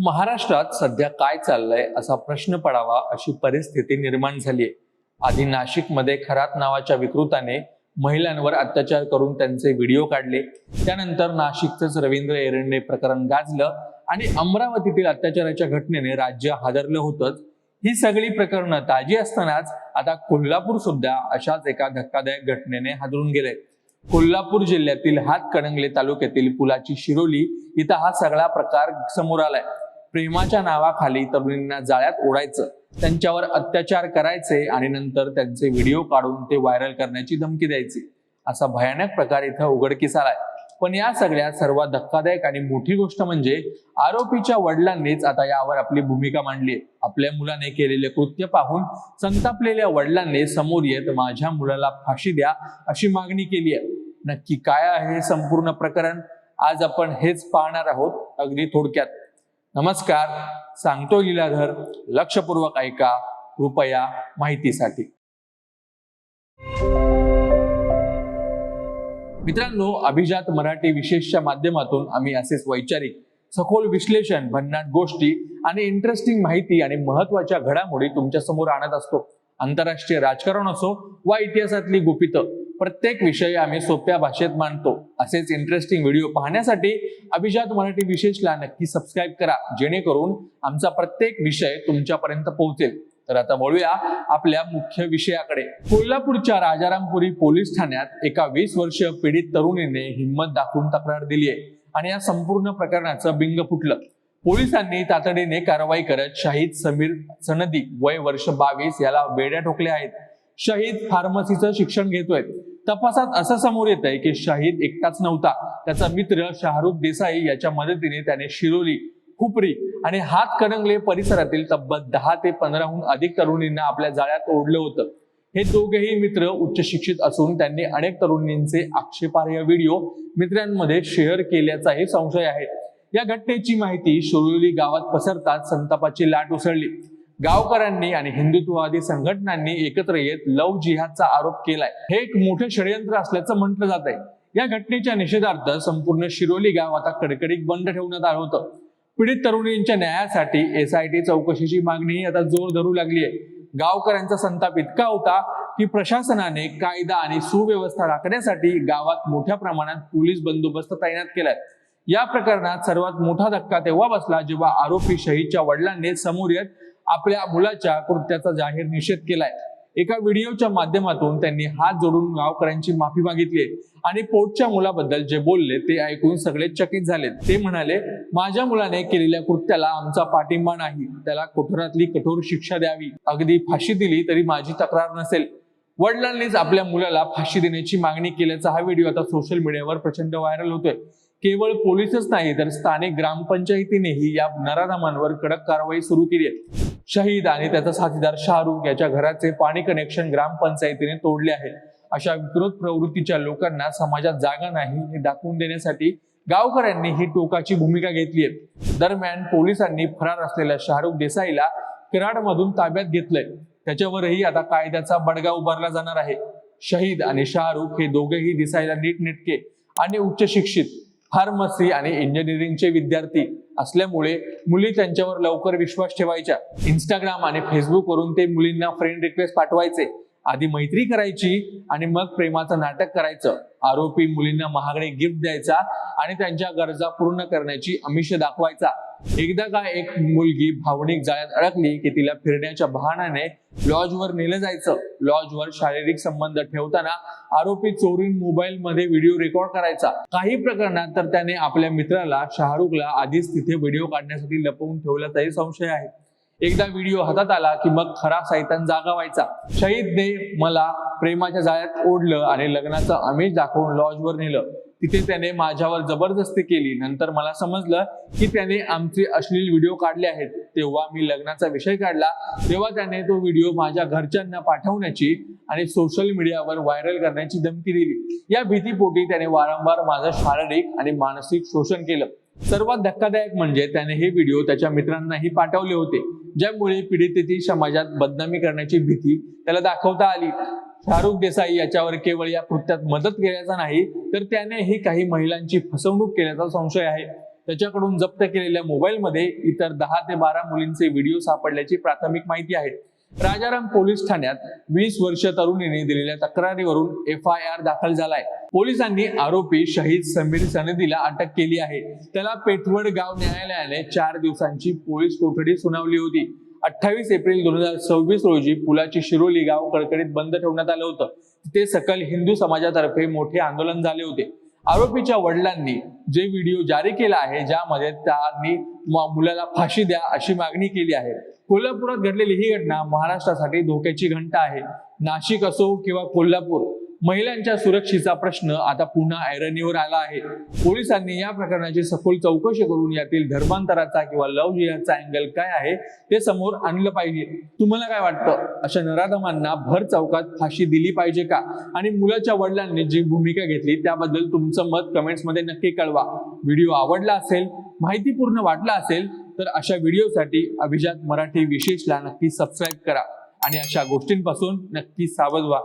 महाराष्ट्रात सध्या काय चाललंय असा प्रश्न पडावा अशी परिस्थिती निर्माण झालीय। आधी नाशिकमध्ये खरात नावाच्या विकृताने महिलांवर अत्याचार करून त्यांचे व्हिडिओ काढले। त्यानंतर नाशिकचंच रवींद्र एरंडे प्रकरण गाजलं आणि अमरावतीतील अत्याचाराच्या घटनेने राज्य हादरलं होतंच। ही सगळी प्रकरणं ताजी असतानाच आता कोल्हापूर सुद्धा अशाच एका धक्कादायक घटनेने हादरून गेले। कोल्हापूर जिल्ह्यातील हातकणंगले तालुक्यातील पुलाची शिरोली इथं हा सगळा प्रकार समोर आलाय। प्रेमाच्या नावाखाली तरुणींना जाळ्यात ओढायचं, त्यांच्यावर अत्याचार करायचे आणि नंतर त्यांचे व्हिडिओ काढून ते व्हायरल करण्याची धमकी द्यायची, असा भयानक प्रकार इथं उघडकीस आलाय। पण या सगळ्यात सर्वात धक्कादायक आणि मोठी गोष्ट म्हणजे आरोपीच्या वडिलांनीच आता यावर आपली भूमिका मांडली। आपल्या मुलाने केलेले कृत्य पाहून संतापलेल्या वडिलांनी समोर येत माझ्या मुलाला फाशी द्या अशी मागणी केली आहे। नक्की काय आहे हे संपूर्ण प्रकरण, आज आपण हेच पाहणार आहोत अगदी थोडक्यात। नमस्कार, सांगतो लीलाधर, लक्षपूर्वक ऐका कृपया माहितीसाठी। मित्रांनो, अभिजात मराठी विशेषच्या माध्यमातून आम्ही असेच वैचारिक सखोल विश्लेषण, भन्नाट गोष्टी आणि इंटरेस्टिंग माहिती आणि महत्त्वाच्या घडामोडी तुमच्या समोर आणत असतो। आंतरराष्ट्रीय राजकारण असो वा इतिहासातली गुपितं, प्रत्येक विषय आम्ही सोप्या भाषेत मांडतो। असेच इंटरेस्टिंग व्हिडिओ पाहण्यासाठी अभिजात मराठी विशेषला नक्की सबस्क्राईब करा, जेणेकरून आमचा प्रत्येक विषय तुमच्यापर्यंत पोहोचेल। तर आता वळूया आपल्या मुख्य विषयाकडे। कोल्हापूरच्या राजारामपुरी पोलीस ठाण्यात एका 20 वर्षीय पीडित तरुणीने हिंमत दाखवून तक्रार दिली आहे आणि या संपूर्ण प्रकरणाचं बिंग फुटलं। पोलिसांनी तातडीने कारवाई करत शाहिद समीर सनदी वय वर्ष 22 याला बेड्या ठोकल्या आहेत। शाहिद फार्मसीचं शिक्षण घेतोय। तपासात असं समोर येत आहे की शाहिद एकटाच नव्हता, त्याचा मित्र शाहरुख देसाई याच्या मदतीने त्याने शिरोली, खुपरी आणि हातकणंगले परिसरातील तब्बल 10 ते 15हून अधिक तरुणींना आपल्या जाळ्यात ओढलं होतं। हे दोघेही मित्र उच्च शिक्षित असून त्यांनी अनेक तरुणींचे आक्षेपार्ह व्हिडिओ मित्रांमध्ये शेअर केल्याचाही संशय आहे। या घटनेची माहिती शिरोली गावात पसरताच संतापाची लाट उसळली। गावकऱ्यांनी आणि हिंदुत्ववादी संघटनांनी एकत्र येत लव जिहादचा आरोप केलाय। हे एक मोठे षडयंत्र असल्याचं म्हटलं जात आहे। या घटनेच्या निषेधार्थ संपूर्ण शिरोली गाव आता कडकडीत बंद ठेवण्यात आलं होतं। पीडित तरुणींच्या न्यायासाठी SIT चौकशीची मागणीही आता जोर धरू लागली आहे। गावकऱ्यांचा संताप इतका होता की प्रशासनाने कायदा आणि सुव्यवस्था राखण्यासाठी गावात मोठ्या प्रमाणात पोलीस बंदोबस्त तैनात केलाय। या प्रकरणात सर्वात मोठा धक्का तेव्हा बसला जेव्हा आरोपी शहीदच्या वडिलांनी समोर येत आपल्या मुलाच्या कृत्याचा जाहीर निषेध केलाय। एका व्हिडिओच्या माध्यमातून त्यांनी हात जोडून गावकऱ्यांची माफी मागितली आणि पोटच्या मुलाबद्दल जे बोलले ते ऐकून सगळे चकित झाले। ते म्हणाले, माझ्या मुलाने केलेल्या कृत्याला आमचा पाठिंबा नाही, त्याला कठोरातली कठोर शिक्षा द्यावी, अगदी फाशी दिली तरी माझी तक्रार नसेल। वडिलांनीच आपल्या मुलाला फाशी देण्याची मागणी केल्याचा हा व्हिडिओ आता सोशल मीडियावर प्रचंड व्हायरल होतोय। केवळ पोलीसच नाही तर स्थानिक ग्रामपंचायतीनेही या नराधमांवर कडक कारवाई सुरू केली आहे। शहीद आणि त्याचा साथीदार शाहरुख याच्या घराचे पाणी कनेक्शन ग्रामपंचायतीने तोडले आहे। अशा विकृत प्रवृत्तीच्या लोकांना समाजात जागा नाही हे दाखवून देण्यासाठी गावकऱ्यांनी ही टोकाची भूमिका घेतली आहे। दरम्यान पोलिसांनी फरार असलेल्या शाहरुख देसाईला कराडमधून ताब्यात घेतलंय। त्याच्यावरही आता कायद्याचा बडगा उभारला जाणार आहे। शहीद आणि शाहरुख हे दोघेही दिसायला नीटनेटके आणि उच्च शिक्षित फार्मसी आणि इंजिनिअरिंगचे विद्यार्थी असल्यामुळे मुली त्यांच्यावर लवकर विश्वास ठेवायच्या। इंस्टाग्राम आणि फेसबुक वरून ते मुलींना फ्रेंड रिक्वेस्ट पाठवायचे, आधी मैत्री करायची आणि मग प्रेमाचं नाटक करायचं। आरोपी मुलींना महागडे गिफ्ट द्यायचा आणि त्यांच्या गरजा पूर्ण करण्याची आमिष दाखवायचा। एकदा का एक मुलगी भावनिक जाळ्यात अडकली की तिला फिरण्याच्या बहाण्याने लॉजवर नेलं जायचं। लॉजवर शारीरिक संबंध ठेवताना आरोपी चोरून मोबाईल मध्ये व्हिडिओ रेकॉर्ड करायचा। काही प्रकरणात तर त्याने आपल्या मित्राला शाहरुखला आधीच तिथे व्हिडिओ काढण्यासाठी लपवून ठेवल्याचाही संशय आहे। एकदा व्हिडिओ हातात आला की मग खरा सैतान जागा व्हायचा। शहीदने मला प्रेमाच्या जाळ्यात ओढलं आणि लग्नाचं आमिष दाखवून लॉजवर नेलं, तिथे त्याने माझ्यावर जबरदस्ती केली। नंतर मला समजलं की त्याने आमचे अश्लील व्हिडिओ काढले आहेत। तेव्हा मी लग्नाचा विषय काढला, तेव्हा त्याने तो व्हिडिओ माझ्या घरच्यांना पाठवण्याची आणि सोशल मीडियावर व्हायरल करण्याची धमकी दिली। या भीतीपोटी त्याने वारंवार माझं शारीरिक आणि मानसिक शोषण केलं। सर्वात धक्कादायक म्हणजे त्याने हे व्हिडिओ त्याच्या मित्रांनाही पाठवले होते, ज्यामुळे पीडितेची समाजात बदनामी करण्याची भीती त्याला दाखवता आली। शाहरुख देसाई याच्यावर केवळ या कृत्यात मदत केल्याचा नाही तर त्यानेही काही महिलांची फसवणूक केल्याचा संशय आहे। त्याच्याकडून जप्त केलेल्या मोबाईलमध्ये इतर 10 ते 12 मुलींचे व्हिडिओ सापडल्याची प्राथमिक माहिती आहे. राजाराम पोलीस ठाण्यात 20 वर्ष तरुणीने दिलेल्या तक्रारीवरून FIR दाखल झालाय. पोलिसांनी आरोपी शहीद समीर सनदीला अटक केली आहे. त्याला पेठवड गाव न्यायालयाने 4 दिवसांची पोलीस कोठडी सुनावली होती. 28 एप्रिल 2026 रोजी पुलाची शिरोली गाव कडकडीत बंद ठेवण्यात आलं होतं. तिथे सकल हिंदू समाजातर्फे मोठे आंदोलन झाले होते. आरोपीच्या वडिलांनी जे व्हिडिओ जारी केला आहे ज्यामध्ये त्यांनी मुलाला फाशी द्या अशी मागणी केली आहे. कोल्हापुरात घडलेली ही घटना महाराष्ट्रासाठी धोक्याची घंटा आहे. नाशिक असो किंवा कोल्हापूर, महिलांच्या सुरक्षेचा प्रश्न आता पुन्हा ऐरणीवर आला आहे. पोलिसांनी या प्रकरणाची सखोल चौकशी करून यातील धर्मांतराचा किंवा लव्ह जिहादचा अँगल काय आहे ते समोर आणलं पाहिजे. तुम्हाला काय वाटतं? अशा नराधमांना भर चौकात फाशी दिली पाहिजे का? आणि मुलाच्या वडिलांनी जी भूमिका घेतली त्याबद्दल तुमचं मत कमेंट्स मध्ये नक्की कळवा. व्हिडिओ आवडला असेल, माहितीपूर्ण वाटला असेल तर अशा व्हिडिओसाठी अभिजात मराठी विशेषला नक्की सबस्क्राईब करा आणि अशा गोष्टींपासून नक्की सावध व्हा.